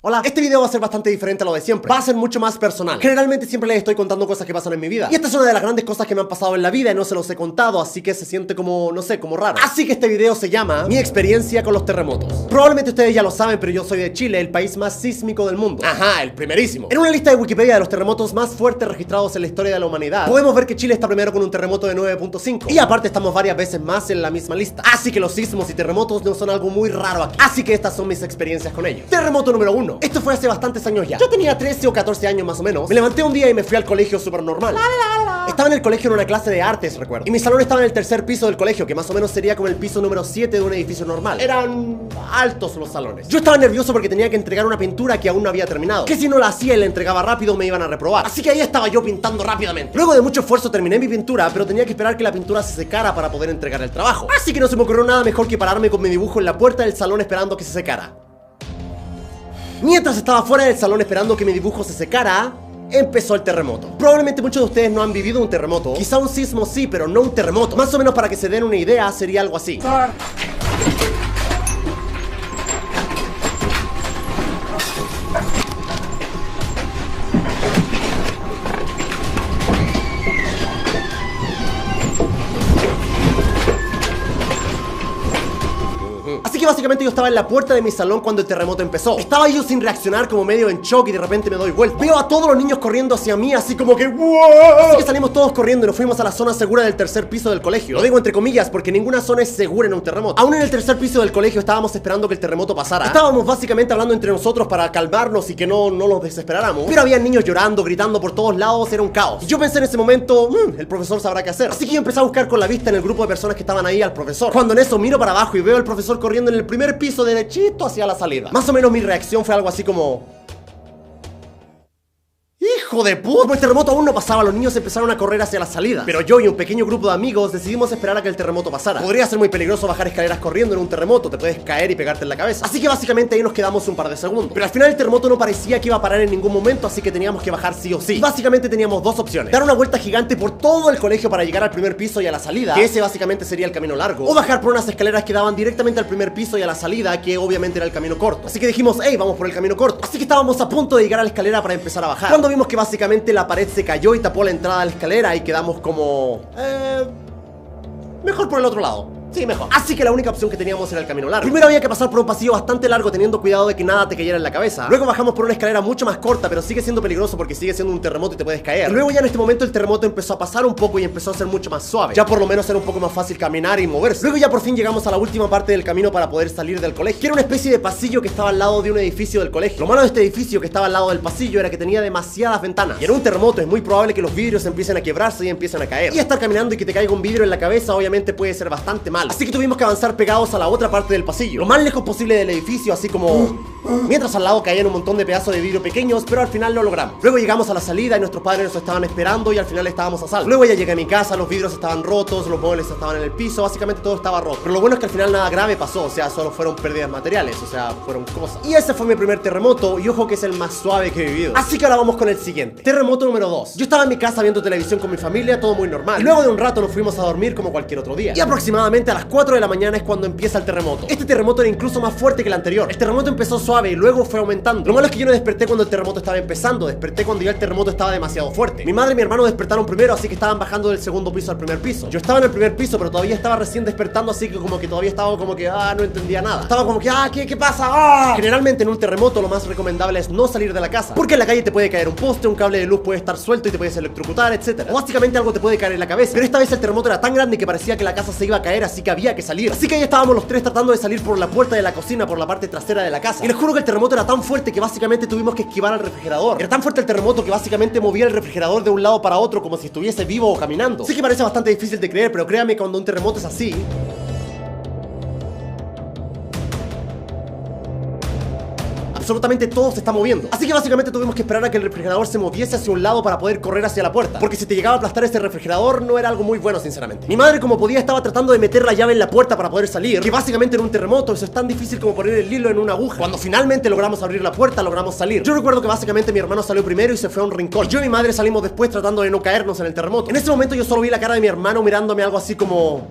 Hola, este video va a ser bastante diferente a lo de siempre. Va a ser mucho más personal. Generalmente siempre les estoy contando cosas que pasan en mi vida, y esta es una de las grandes cosas que me han pasado en la vida y no se los he contado, así que se siente como, no sé, como raro. Así que este video se llama Mi experiencia con los terremotos. Probablemente ustedes ya lo saben, pero yo soy de Chile, el país más sísmico del mundo. Ajá, el primerísimo. En una lista de Wikipedia de los terremotos más fuertes registrados en la historia de la humanidad, podemos ver que Chile está primero con un terremoto de 9.5. Y aparte estamos varias veces más en la misma lista. Así que los sismos y terremotos no son algo muy raro aquí. Así que estas son mis experiencias con ellos. Terremoto número 1. Esto fue hace bastantes años ya. Yo tenía 13 o 14 años más o menos. Me levanté un día y me fui al colegio súper normal. Estaba en el colegio en una clase de artes, recuerdo. Y mi salón estaba en el tercer piso del colegio, que más o menos sería como el piso número 7 de un edificio normal. Eran altos los salones. Yo estaba nervioso porque tenía que entregar una pintura que aún no había terminado, que si no la hacía y la entregaba rápido me iban a reprobar. Así que ahí estaba yo pintando rápidamente. Luego de mucho esfuerzo terminé mi pintura, pero tenía que esperar que la pintura se secara para poder entregar el trabajo. Así que no se me ocurrió nada mejor que pararme con mi dibujo en la puerta del salón esperando que se secara. Mientras estaba fuera del salón esperando que mi dibujo se secara, empezó el terremoto. Probablemente muchos de ustedes no han vivido un terremoto. Quizá un sismo sí, pero no un terremoto. Más o menos para que se den una idea, sería algo así. Así que básicamente yo estaba en la puerta de mi salón cuando el terremoto empezó. Estaba yo sin reaccionar, como medio en shock, y de repente me doy vuelta. Veo a todos los niños corriendo hacia mí, así como que ¡wow! Así que salimos todos corriendo y nos fuimos a la zona segura del tercer piso del colegio. Lo digo entre comillas porque ninguna zona es segura en un terremoto. Aún en el tercer piso del colegio estábamos esperando que el terremoto pasara. Estábamos básicamente hablando entre nosotros para calmarnos y que no nos desesperáramos. Pero había niños llorando, gritando por todos lados, era un caos. Y yo pensé en ese momento, el profesor sabrá qué hacer. Así que yo empecé a buscar con la vista en el grupo de personas que estaban ahí al profesor. Cuando en eso miro para abajo y veo al profesor corriendo en el primer piso derechito hacia la salida. Más o menos mi reacción fue algo así como... ¡hijo de puta! Como el terremoto aún no pasaba, los niños empezaron a correr hacia la salida. Pero yo y un pequeño grupo de amigos decidimos esperar a que el terremoto pasara. Podría ser muy peligroso bajar escaleras corriendo en un terremoto, te puedes caer y pegarte en la cabeza. Así que básicamente ahí nos quedamos un par de segundos. Pero al final el terremoto no parecía que iba a parar en ningún momento, así que teníamos que bajar sí o sí. Y básicamente teníamos dos opciones: dar una vuelta gigante por todo el colegio para llegar al primer piso y a la salida, que ese básicamente sería el camino largo, o bajar por unas escaleras que daban directamente al primer piso y a la salida, que obviamente era el camino corto. Así que dijimos, hey, vamos por el camino corto. Así que estábamos a punto de llegar a la escalera para empezar a bajar, cuando vimos que básicamente la pared se cayó y tapó la entrada a la escalera y quedamos como... mejor por el otro lado. Sí, mejor. Así que la única opción que teníamos era el camino largo. Primero había que pasar por un pasillo bastante largo teniendo cuidado de que nada te cayera en la cabeza. Luego bajamos por una escalera mucho más corta, pero sigue siendo peligroso porque sigue siendo un terremoto y te puedes caer. Y luego ya en este momento el terremoto empezó a pasar un poco y empezó a ser mucho más suave. Ya por lo menos era un poco más fácil caminar y moverse. Luego ya por fin llegamos a la última parte del camino para poder salir del colegio, que era una especie de pasillo que estaba al lado de un edificio del colegio. Lo malo de este edificio que estaba al lado del pasillo era que tenía demasiadas ventanas. Y en un terremoto es muy probable que los vidrios empiecen a quebrarse y empiecen a caer. Y estar caminando y que te caiga un vidrio en la cabeza obviamente puede ser bastante malo. Así que tuvimos que avanzar pegados a la otra parte del pasillo, lo más lejos posible del edificio, así como... mientras al lado caían un montón de pedazos de vidrio pequeños, pero al final lo logramos. Luego llegamos a la salida y nuestros padres nos estaban esperando y al final estábamos a salvo. Luego ya llegué a mi casa, los vidrios estaban rotos, los muebles estaban en el piso, básicamente todo estaba roto. Pero lo bueno es que al final nada grave pasó, o sea, solo fueron pérdidas materiales, o sea, fueron cosas. Y ese fue mi primer terremoto, y ojo que es el más suave que he vivido. Así que ahora vamos con el siguiente. Terremoto número 2. Yo estaba en mi casa viendo televisión con mi familia, todo muy normal. Y luego de un rato nos fuimos a dormir como cualquier otro día. Y aproximadamente a las 4 de la mañana es cuando empieza el terremoto. Este terremoto era incluso más fuerte que el anterior. El terremoto empezó suave y luego fue aumentando. Lo malo es que yo no desperté cuando el terremoto estaba empezando, desperté cuando ya el terremoto estaba demasiado fuerte. Mi madre y mi hermano despertaron primero, así que estaban bajando del segundo piso al primer piso. Yo estaba en el primer piso, pero todavía estaba recién despertando, así que como que todavía estaba como que, no entendía nada. Estaba como que, ¿qué pasa? Generalmente en un terremoto lo más recomendable es no salir de la casa, porque en la calle te puede caer un poste, un cable de luz puede estar suelto y te puedes electrocutar, etc. O básicamente algo te puede caer en la cabeza. Pero esta vez el terremoto era tan grande que parecía que la casa se iba a caer, así que había que salir. Así que ahí estábamos los tres tratando de salir por la puerta de la cocina, por la parte trasera de la casa. Y les juro que el terremoto era tan fuerte que básicamente tuvimos que esquivar al refrigerador. Era tan fuerte el terremoto que básicamente movía el refrigerador de un lado para otro como si estuviese vivo o caminando. Sí que parece bastante difícil de creer, pero créanme que cuando un terremoto es así, absolutamente todo se está moviendo. Así que básicamente tuvimos que esperar a que el refrigerador se moviese hacia un lado para poder correr hacia la puerta, porque si te llegaba a aplastar ese refrigerador no era algo muy bueno, sinceramente. Mi madre, como podía, estaba tratando de meter la llave en la puerta para poder salir, que básicamente en un terremoto eso es tan difícil como poner el hilo en una aguja. Cuando finalmente logramos abrir la puerta, logramos salir. Yo recuerdo que básicamente mi hermano salió primero y se fue a un rincón. Yo y mi madre salimos después tratando de no caernos en el terremoto. En ese momento yo solo vi la cara de mi hermano mirándome algo así como...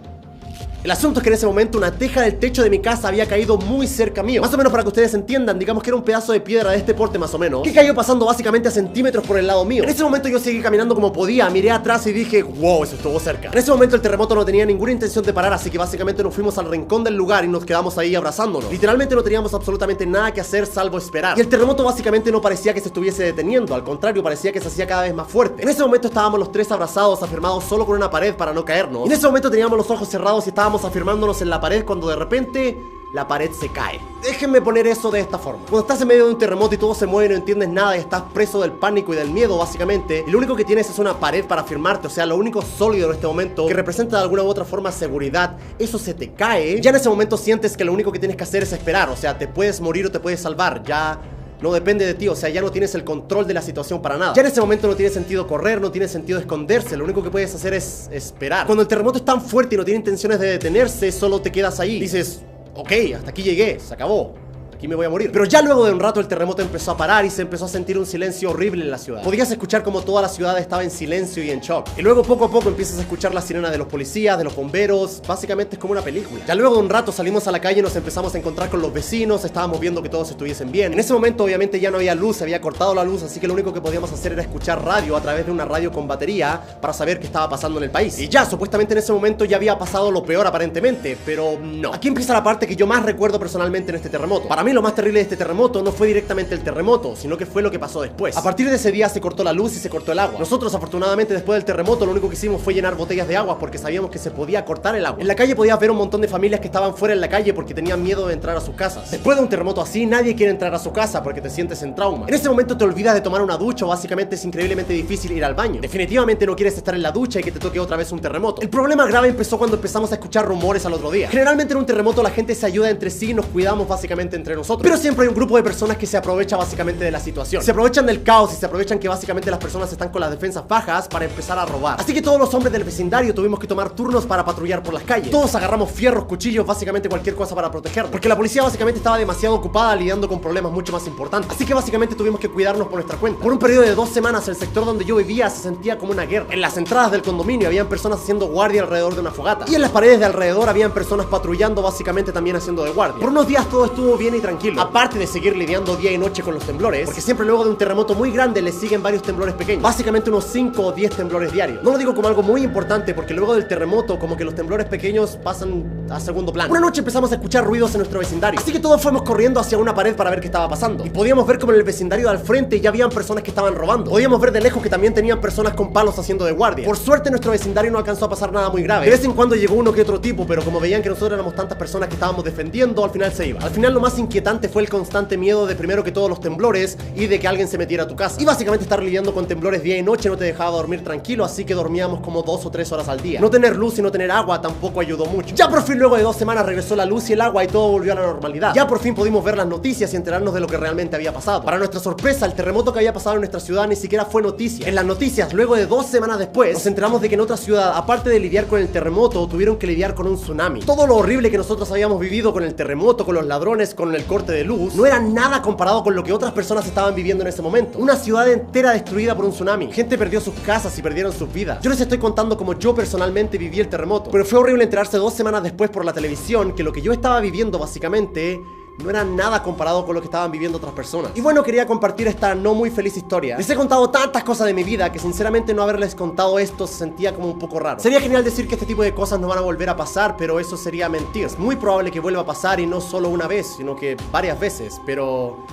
El asunto es que en ese momento una teja del techo de mi casa había caído muy cerca mío. Más o menos para que ustedes entiendan, digamos que era un pedazo de piedra de este porte más o menos, que cayó pasando básicamente a centímetros por el lado mío. En ese momento yo seguí caminando como podía, miré atrás y dije, wow, eso estuvo cerca. En ese momento el terremoto no tenía ninguna intención de parar, así que básicamente nos fuimos al rincón del lugar y nos quedamos ahí abrazándonos. Literalmente no teníamos absolutamente nada que hacer salvo esperar. Y el terremoto básicamente no parecía que se estuviese deteniendo, al contrario, parecía que se hacía cada vez más fuerte. En ese momento estábamos los tres abrazados, afirmados solo con una pared para no caernos. Y en ese momento teníamos los ojos cerrados y estábamos afirmándonos en la pared cuando de repente la pared se cae. Déjenme poner eso de esta forma. Cuando estás en medio de un terremoto y todo se mueve y no entiendes nada y estás preso del pánico y del miedo básicamente, y lo único que tienes es una pared para afirmarte, o sea, lo único sólido en este momento que representa de alguna u otra forma seguridad, eso se te cae, ya en ese momento sientes que lo único que tienes que hacer es esperar, o sea, te puedes morir o te puedes salvar, ya no depende de ti, o sea, ya no tienes el control de la situación para nada. Ya en ese momento no tiene sentido correr, no tiene sentido esconderse, lo único que puedes hacer es esperar. Cuando el terremoto es tan fuerte y no tiene intenciones de detenerse, solo te quedas ahí. Dices, ok, hasta aquí llegué, se acabó. Aquí me voy a morir. Pero ya luego de un rato el terremoto empezó a parar y se empezó a sentir un silencio horrible en la ciudad. Podías escuchar como toda la ciudad estaba en silencio y en shock. Y luego poco a poco empiezas a escuchar la sirena de los policías, de los bomberos. Básicamente es como una película. Ya luego de un rato salimos a la calle y nos empezamos a encontrar con los vecinos. Estábamos viendo que todos estuviesen bien. En ese momento obviamente ya no había luz, se había cortado la luz, así que lo único que podíamos hacer era escuchar radio a través de una radio con batería para saber qué estaba pasando en el país. Y ya, supuestamente en ese momento ya había pasado lo peor aparentemente, pero no. Aquí empieza la parte que yo más recuerdo personalmente en este terremoto. Para mí lo más terrible de este terremoto no fue directamente el terremoto, sino que fue lo que pasó después. A partir de ese día se cortó la luz y se cortó el agua. Nosotros afortunadamente después del terremoto lo único que hicimos fue llenar botellas de agua porque sabíamos que se podía cortar el agua. En la calle podías ver un montón de familias que estaban fuera en la calle porque tenían miedo de entrar a sus casas. Después de un terremoto así nadie quiere entrar a su casa porque te sientes en trauma. En ese momento te olvidas de tomar una ducha o básicamente es increíblemente difícil ir al baño. Definitivamente no quieres estar en la ducha y que te toque otra vez un terremoto. El problema grave empezó cuando empezamos a escuchar rumores al otro día. Generalmente en un terremoto la gente se ayuda entre sí y nos cuidamos básicamente entre nosotros. Pero siempre hay un grupo de personas que se aprovecha básicamente de la situación. Se aprovechan del caos y se aprovechan que básicamente las personas están con las defensas bajas para empezar a robar. Así que todos los hombres del vecindario tuvimos que tomar turnos para patrullar por las calles. Todos agarramos fierros, cuchillos, básicamente cualquier cosa para protegernos. Porque la policía básicamente estaba demasiado ocupada lidiando con problemas mucho más importantes. Así que básicamente tuvimos que cuidarnos por nuestra cuenta. Por un periodo de 2 semanas el sector donde yo vivía se sentía como una guerra. En las entradas del condominio habían personas haciendo guardia alrededor de una fogata. Y en las paredes de alrededor habían personas patrullando básicamente también haciendo de guardia. Por unos días todo estuvo bien y tranquilo. Aparte de seguir lidiando día y noche con los temblores, porque siempre luego de un terremoto muy grande le siguen varios temblores pequeños, básicamente unos 5 o 10 temblores diarios. No lo digo como algo muy importante porque luego del terremoto como que los temblores pequeños pasan a segundo plano. Una noche empezamos a escuchar ruidos en nuestro vecindario, así que todos fuimos corriendo hacia una pared para ver qué estaba pasando y podíamos ver como en el vecindario de al frente ya habían personas que estaban robando. Podíamos ver de lejos que también tenían personas con palos haciendo de guardia. Por suerte en nuestro vecindario no alcanzó a pasar nada muy grave. De vez en cuando llegó uno que otro tipo, pero como veían que nosotros éramos tantas personas que estábamos defendiendo, al final se iba. Al final lo más inquietante fue el constante miedo de primero que todos los temblores y de que alguien se metiera a tu casa. Y básicamente estar lidiando con temblores día y noche no te dejaba dormir tranquilo, así que dormíamos como 2 o 3 horas al día. No tener luz y no tener agua tampoco ayudó mucho. Ya por fin luego de 2 semanas regresó la luz y el agua y todo volvió a la normalidad. Ya por fin pudimos ver las noticias y enterarnos de lo que realmente había pasado. Para nuestra sorpresa, el terremoto que había pasado en nuestra ciudad ni siquiera fue noticia. En las noticias, luego de 2 semanas después, nos enteramos de que en otra ciudad, aparte de lidiar con el terremoto, tuvieron que lidiar con un tsunami. Todo lo horrible que nosotros habíamos vivido con el terremoto, con los ladrones, con el corte de luz, no era nada comparado con lo que otras personas estaban viviendo en ese momento. Una ciudad entera destruida por un tsunami. Gente perdió sus casas y perdieron sus vidas. Yo les estoy contando como yo personalmente viví el terremoto, pero fue horrible enterarse 2 semanas después por la televisión que lo que yo estaba viviendo básicamente no era nada comparado con lo que estaban viviendo otras personas. Y bueno, quería compartir esta no muy feliz historia. Les he contado tantas cosas de mi vida que sinceramente no haberles contado esto se sentía como un poco raro. Sería genial decir que este tipo de cosas no van a volver a pasar, pero eso sería mentir. Es muy probable que vuelva a pasar y no solo una vez, sino que varias veces, pero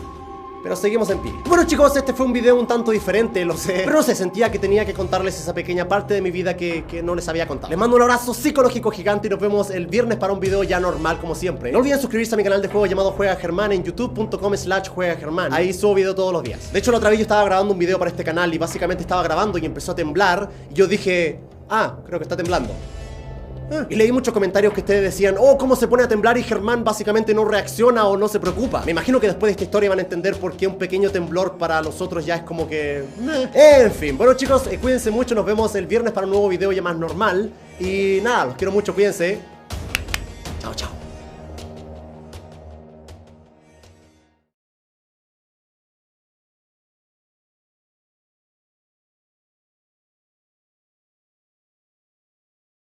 seguimos en pie. Bueno chicos, este fue un video un tanto diferente, lo sé, pero no sé, sentía que tenía que contarles esa pequeña parte de mi vida que no les había contado. Les mando un abrazo psicológico gigante y nos vemos el viernes para un video ya normal como siempre. No olviden suscribirse a mi canal de juego llamado Juega Germán en youtube.com/juegagermán. Ahí subo video todos los días. De hecho la otra vez yo estaba grabando un video para este canal y básicamente estaba grabando y empezó a temblar y yo dije, creo que está temblando. Y leí muchos comentarios que ustedes decían, oh, cómo se pone a temblar y Germán básicamente no reacciona o no se preocupa. Me imagino que después de esta historia van a entender por qué un pequeño temblor para nosotros ya es como que... En fin, bueno chicos, cuídense mucho, nos vemos el viernes para un nuevo video ya más normal. Y nada, los quiero mucho, cuídense. Chao, chao.